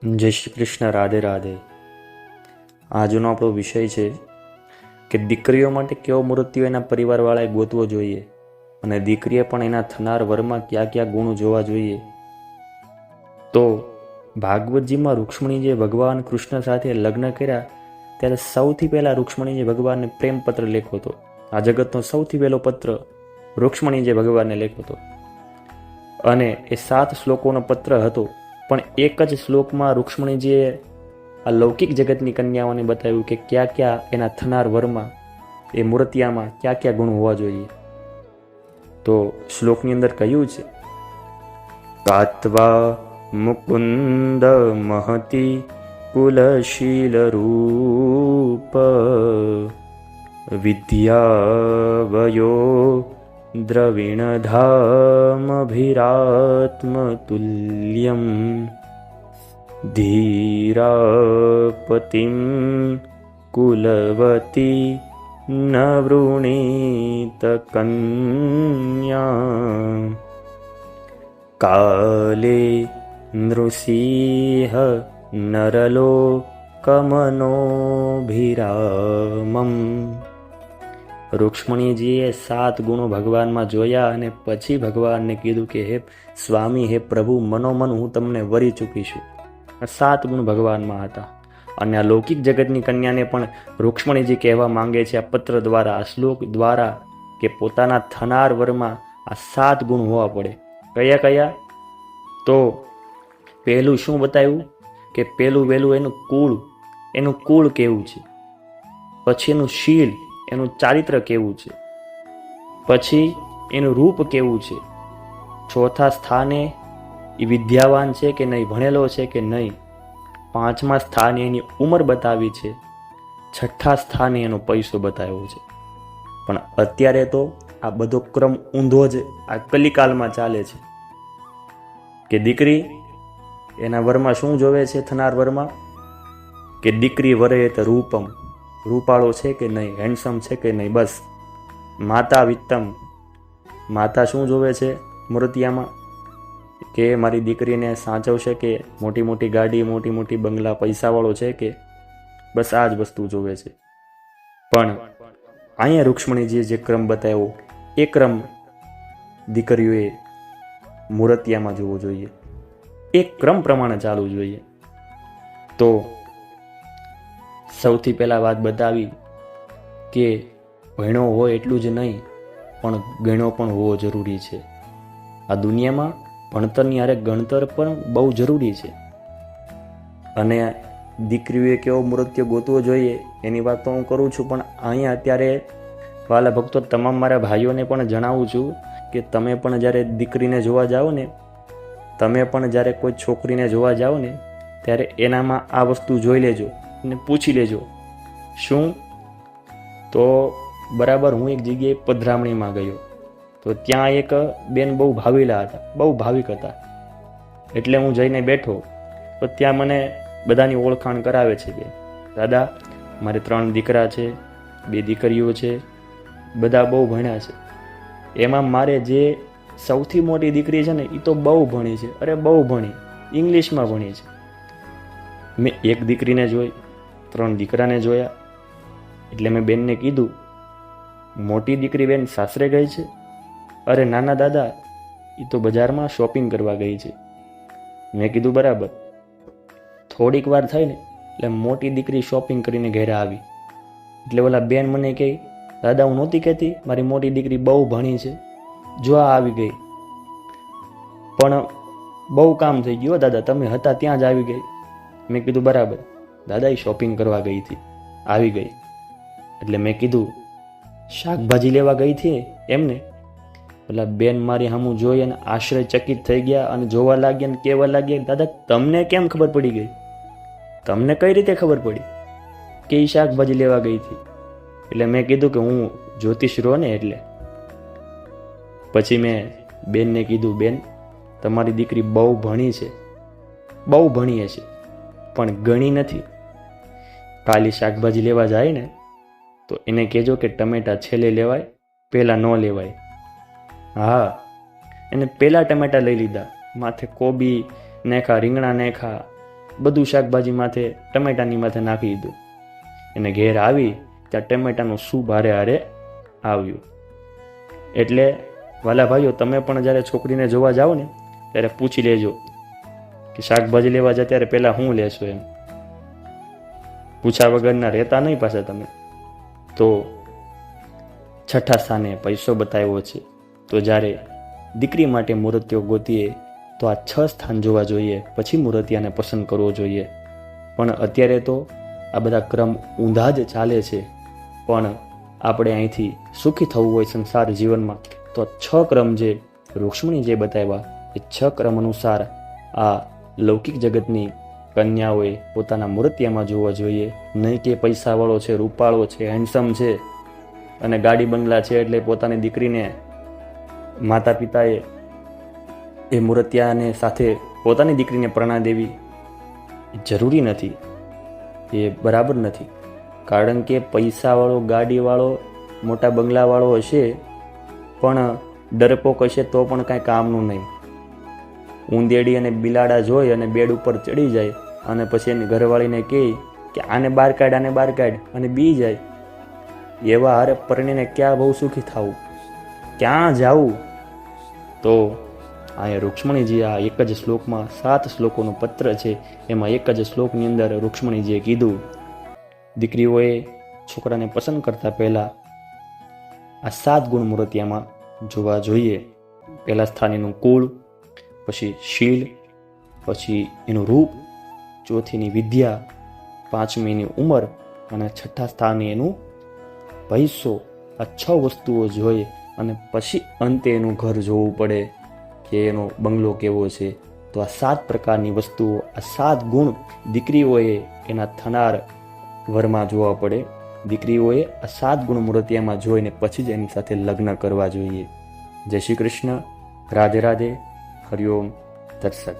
જય શ્રી કૃષ્ણ. રાધે રાધે. આજનો આપણો વિષય છે કે દીકરીઓ માટે કેવો મૃત્યુ એના પરિવારવાળાએ ગોતવો જોઈએ અને દીકરીએ પણ એના થનાર વરમાં કયા કયા ગુણ જોવા જોઈએ. તો ભાગવતજીમાં રૂક્ષ્મણીજીએ ભગવાન કૃષ્ણ સાથે લગ્ન કર્યા ત્યારે સૌથી પહેલાં રૂક્ષ્મણીજી ભગવાનને પ્રેમપત્ર લખ્યો હતો. આ જગતનો સૌથી પહેલો પત્ર રૂક્ષ્મણીજીએ ભગવાનને લખ્યો હતો અને એ 7 શ્લોકોનો પત્ર હતો. પણ એક જ શ્લોકમાં રૂક્ષ્મણીજીએ આ લૌકિક જગતની કન્યાઓને બતાવ્યું કે કયા કયા એના થનાર વરમાં એ મૂર્તિયામાં કયા કયા ગુણ હોવા જોઈએ. તો શ્લોકની અંદર કહ્યું છે, કાત્વા મુકુંદ મહતી કુલશીલ રૂપ વિદ્યાવયો દ્રવિણધામભિરાત્મતુલ્યમ ધીરાપતિમ કુલવતી ન વૃણીત કન્યા કાલે નૃસિંહ નરલોકમનોભિરામમ. રૂક્ષ્મણીજીએ 7 ગુણો ભગવાનમાં જોયા અને પછી ભગવાનને કીધું કે હે સ્વામી, હે પ્રભુ, મનોમન હું તમને વરી ચૂકીશું. 7 ગુણ ભગવાનમાં હતા અને આ લૌકિક જગતની કન્યાને પણ રૂક્ષ્મણીજી કહેવા માંગે છે આ પત્ર દ્વારા, આ શ્લોક દ્વારા, કે પોતાના થનાર વરમાં આ 7 ગુણ હોવા પડે. કયા કયા? તો પહેલું શું બતાવ્યું કે પહેલું વહેલું એનું કુળ કેવું છે, પછી એનું શીલ, એનું ચારિત્ર કેવું છે, પછી એનું રૂપ કેવું છે, ચોથા સ્થાને એ વિદ્યાવાન છે કે નહીં, ભણેલો છે કે નહીં, 5મા સ્થાને એની ઉંમર બતાવી છે, 6ઠ્ઠા સ્થાને એનો પૈસો બતાવ્યો છે. પણ અત્યારે તો આ બધો ક્રમ ઊંધો જ આ કલિકાલમાં ચાલે છે કે દીકરી એના વરમાં શું જોવે છે, થનાર વરમાં કે દીકરી વરે તો રૂપમ, રૂપાળો છે કે નહીં, હેન્ડસમ છે કે નહીં, બસ. માતા વિત્તમ, માતા શું જોવે છે મૂર્તિયામાં કે મારી દીકરીને સાચવશે કે મોટી મોટી ગાડી, મોટી મોટી બંગલા, પૈસાવાળો છે કે, બસ આ જ વસ્તુ જોવે છે. પણ અહીંયા રૂક્ષ્મણીજીએ જે ક્રમ બતાવ્યો એ ક્રમ દીકરીઓએ મૂર્તિયામાં જોવો જોઈએ, એક ક્રમ પ્રમાણે ચાલવું જોઈએ. તો સૌથી પહેલાં વાત બતાવી કે ભણ્યો હોય એટલું જ નહીં પણ ગણ્યો પણ હોવો જરૂરી છે. આ દુનિયામાં ભણતરની હારે ગણતર પણ બહુ જરૂરી છે. અને દીકરીઓએ કેવો મૃત્યુ ગોતવો જોઈએ એની વાત તો હું કરું છું, પણ અહીંયા અત્યારે વાલા ભક્તો, તમામ મારા ભાઈઓને પણ જણાવું છું કે તમે પણ જ્યારે દીકરીને જોવા જાઓ ને, તમે પણ જ્યારે કોઈ છોકરીને જોવા જાઓ ને ત્યારે એનામાં આ વસ્તુ જોઈ લેજો અને પૂછી લેજો. શું? તો બરાબર હું એક જગ્યાએ પધરામણીમાં ગયો તો ત્યાં એક બેન બહુ ભાવિલા હતા, બહુ ભાવિક હતા. એટલે હું જઈને બેઠો તો ત્યાં મને બધાની ઓળખાણ કરાવે છે કે દાદા મારે 3 દીકરા છે, 2 દીકરીઓ છે, બધા બહુ ભણ્યા છે. એમાં મારે જે સૌથી મોટી દીકરી છે ને એ તો બહુ ભણી છે, અરે બહુ ભણી, ઇંગ્લિશમાં ભણી છે. મેં એક દીકરીને જોઈ, 3 દીકરાને જોયા. એટલે મેં બેનને કીધું, મોટી દીકરી બેન સાસરે ગઈ છે? અરે નાના દાદા, એ તો બજારમાં શોપિંગ કરવા ગઈ છે. મેં કીધું બરાબર. થોડીક વાર થઈ ને એટલે મોટી દીકરી શોપિંગ કરીને ઘરે આવી. એટલે ઓલા બેન મને કહે, દાદા હું નહોતી કહેતી મારી મોટી દીકરી બહુ ભણી છે, જો આ આવી ગઈ. પણ બહુ કામ થઈ ગયું દાદા, તમે હતા ત્યાં જ આવી ગઈ. મેં કીધું બરાબર. દાદા એ શોપિંગ કરવા ગઈ હતી, આવી ગઈ. એટલે મેં કીધું શાકભાજી લેવા ગઈ હતી એમને? પેલા બેન મારી સામું જોઈ અને આશ્ચર્યચકિત થઈ ગયા અને જોવા લાગ્યા અને કહેવા લાગ્યા, દાદા તમને કેમ ખબર પડી ગઈ? તમને કઈ રીતે ખબર પડી કે એ શાકભાજી લેવા ગઈ હતી? એટલે મેં કીધું કે હું જ્યોતિષ રહો ને એટલે. પછી મેં બેનને કીધું, બેન તમારી દીકરી બહુ ભણી છે, બહુ ભણી હશે પણ ગણી નથી. ખાલી શાકભાજી લેવા જાય ને તો એને કહેજો કે ટમેટા છેલ્લે લેવાય, પહેલાં ન લેવાય. હા, એને પહેલાં ટમેટા લઈ લીધા, માથે કોબી નાખ્યા, રીંગણા નાખ્યા, બધું શાકભાજી માથે ટમેટાની માથે નાખી દીધું. એને ઘેર આવી ત્યાં ટમેટાનું સૂપ હારે હારે આવ્યું. એટલે વાલા ભાઈઓ, તમે પણ જ્યારે છોકરીને જોવા જાઓ ને ત્યારે પૂછી લેજો કે શાકભાજી લેવા જાય ત્યારે પહેલાં શું લેશો એમ. પૂછા વગરના રહેતા નહીં પાછા તમે. તો છઠ્ઠા સ્થાને પૈસો બતાવ્યો છે. તો જ્યારે દીકરી માટે મૂર્તિઓ ગોતીએ તો આ 6 સ્થાન જોવા જોઈએ, પછી મૂર્તિયાને પસંદ કરવો જોઈએ. પણ અત્યારે તો આ બધા ક્રમ ઊંધા જ ચાલે છે. પણ આપણે અહીંથી સુખી થવું હોય સંસાર જીવનમાં તો 6 ક્રમ જે રૂક્ષ્મણી જે બતાવ્યા એ 6 ક્રમ અનુસાર આ લૌકિક જગતની કન્યાઓએ પોતાના મૂર્તિયામાં જોવા જોઈએ. નહીં કે પૈસાવાળો છે, રૂપાળો છે, હેન્ડસમ છે અને ગાડી બંગલા છે એટલે પોતાની દીકરીને માતા પિતાએ એ મૂર્તિયાને સાથે પોતાની દીકરીને પ્રણા દેવી જરૂરી નથી. એ બરાબર નથી. કારણ કે પૈસાવાળો, ગાડીવાળો, મોટા બંગલાવાળો હશે પણ ડરપોક હશે તો પણ કાંઈ કામનું નહીં. ઊંદેડી અને બિલાડા જોઈ અને બેડ ઉપર ચડી જાય અને પછી એની ઘરવાળીને કહે કે આને બહાર કાઢ, આને બહાર કાઢ, અને બી જાય. એવા હારે પરણીને ક્યાં બહુ સુખી થવું, ક્યાં જાવું? તો અહીંયા રૂક્ષ્મણીજી આ એક જ શ્લોકમાં 7 શ્લોકોનો પત્ર છે. એમાં એક જ શ્લોકની અંદર રૂક્ષ્મણીજીએ કીધું દીકરીઓએ છોકરાને પસંદ કરતા પહેલાં આ 7 ગુણ મૂર્તિયામાં જોવા જોઈએ. પહેલા સ્થાન એનું કુળ, પછી શીલ, પછી એનું રૂપ, ચોથીની વિદ્યા, 5મી એની ઉંમર અને 6ઠ્ઠા સ્થાને એનું પૈસો. આ 6 વસ્તુઓ જોઈએ અને પછી અંતે એનું ઘર જોવું પડે કે એનો બંગલો કેવો છે. તો આ 7 પ્રકારની વસ્તુઓ, આ 7 ગુણ દીકરીઓએ એના થનાર વરમાં જોવા પડે. દીકરીઓએ આ 7 ગુણ મૂર્તિયામાં જોઈને પછી જ એની સાથે લગ્ન કરવા જોઈએ. જય શ્રી કૃષ્ણ. રાધે રાધે. હરિઓમ. તત્સત.